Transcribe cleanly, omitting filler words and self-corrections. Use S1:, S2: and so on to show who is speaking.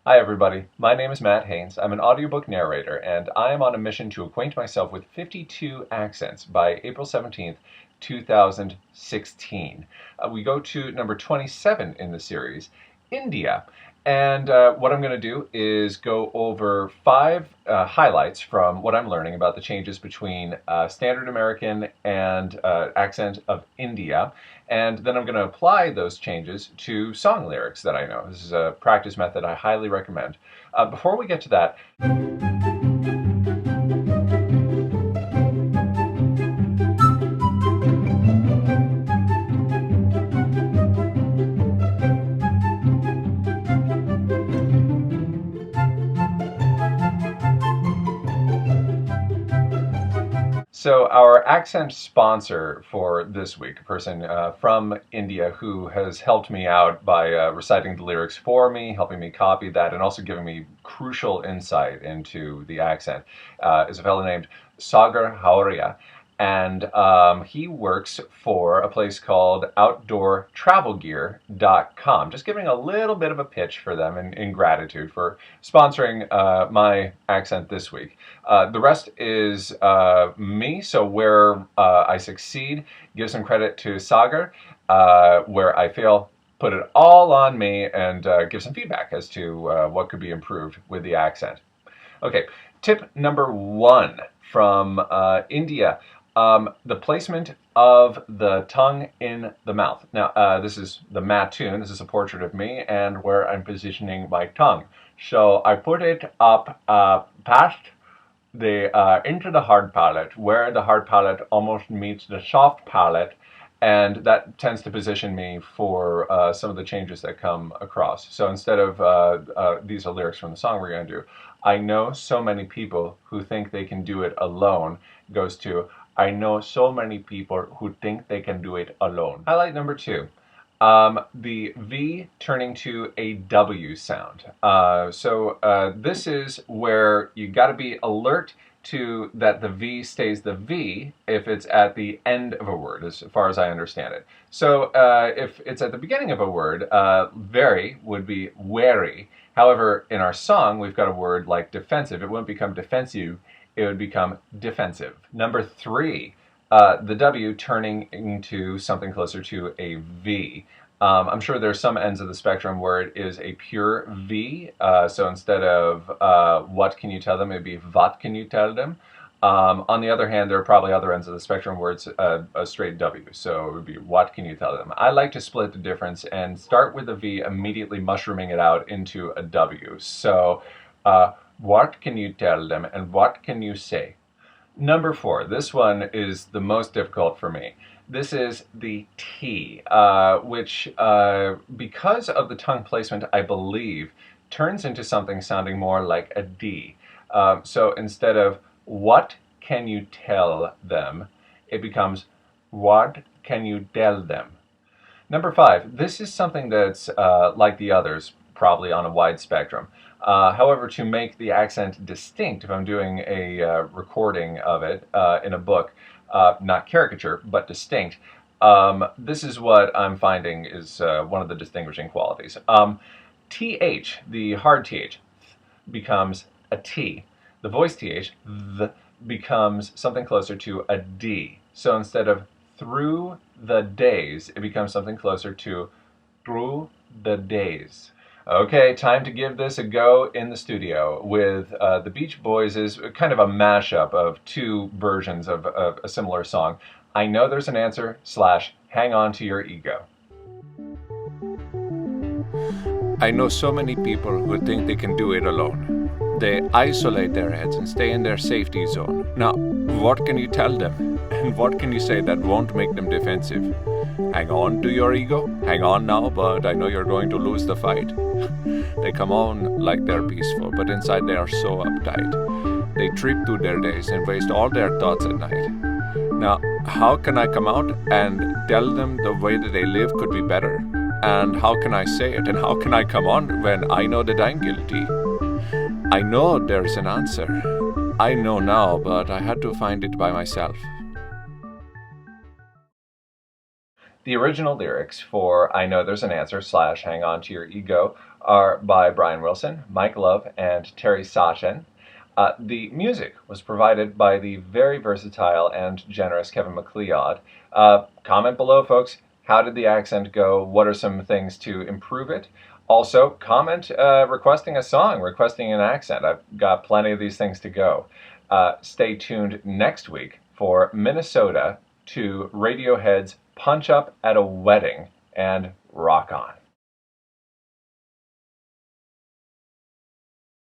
S1: Hi everybody, my name is Matt Haynes. I'm an audiobook narrator and I am on a mission to acquaint myself with 52 accents by April 17th, 2016. We go to number 27 in the series, India. And what I'm going to do is go over 5 highlights from what I'm learning about the changes between Standard American and accent of India. And then I'm going to apply those changes to song lyrics that I know. This is a practice method I highly recommend. Before we get to that, so our accent sponsor for this week, a person from India who has helped me out by reciting the lyrics for me, helping me copy that, and also giving me crucial insight into the accent, is a fellow named Sagar Hauria. And he works for a place called OutdoorTravelGear.com. Just giving a little bit of a pitch for them in gratitude for sponsoring my accent this week. The rest is me, so where I succeed, give some credit to Sagar. Where I fail, put it all on me and give some feedback as to what could be improved with the accent. Okay, tip number 1 from India. The placement of the tongue in the mouth. Now, this is the Mattoon. This is a portrait of me and where I'm positioning my tongue. So I put it up past the into the hard palate, where the hard palate almost meets the soft palate, and that tends to position me for some of the changes that come across. So instead of these are lyrics from the song we're going to do, I know so many people who think they can do it alone, goes to I know so many people who think they can do it alone. Highlight number 2. The V turning to a W sound. This is where you got to be alert to that the V stays the V if it's at the end of a word, as far as I understand it. So if it's at the beginning of a word, very would be wary. However, in our song, we've got a word like defensive. It wouldn't become defensive. It would become defensive. Number 3, the W turning into something closer to a V. I'm sure there's some ends of the spectrum where it is a pure V. So instead of what can you tell them, it'd be what can you tell them. On the other hand, there are probably other ends of the spectrum where it's a straight W. So it would be what can you tell them. I like to split the difference and start with the V, immediately mushrooming it out into a W. So what can you tell them and what can you say? Number 4, this one is the most difficult for me. This is the T, which because of the tongue placement, I believe, turns into something sounding more like a D. So instead of what can you tell them, it becomes what can you tell them? Number 5, this is something that's like the others, probably on a wide spectrum. However, to make the accent distinct, if I'm doing a recording of it in a book, not caricature, but distinct, this is what I'm finding is one of the distinguishing qualities. TH, the hard TH, becomes a T. The voice TH, becomes something closer to a D. So instead of through the days, it becomes something closer to through the days. Okay, time to give this a go in the studio with the Beach Boys. Is kind of a mashup of 2 versions of a similar song. I know there's an answer / hang on to your ego.
S2: I know so many people who think they can do it alone. They isolate their heads and stay in their safety zone. Now, what can you tell them? And what can you say that won't make them defensive? Hang on to your ego? Hang on now, but I know you're going to lose the fight. They come on like they're peaceful, but inside they are so uptight. They trip through their days and waste all their thoughts at night. Now, how can I come out and tell them the way that they live could be better? And how can I say it? And how can I come on when I know that I'm guilty? I know there's an answer. I know now, but I had to find it by myself.
S1: The original lyrics for I Know There's an Answer / Hang On to Your Ego are by Brian Wilson, Mike Love, and Terry Sachin. The music was provided by the very versatile and generous Kevin MacLeod. Comment below, folks. How did the accent go? What are some things to improve it? Also, comment requesting a song, requesting an accent. I've got plenty of these things to go. Stay tuned next week for Minnesota to Radiohead's Punch Up at a Wedding, and rock on.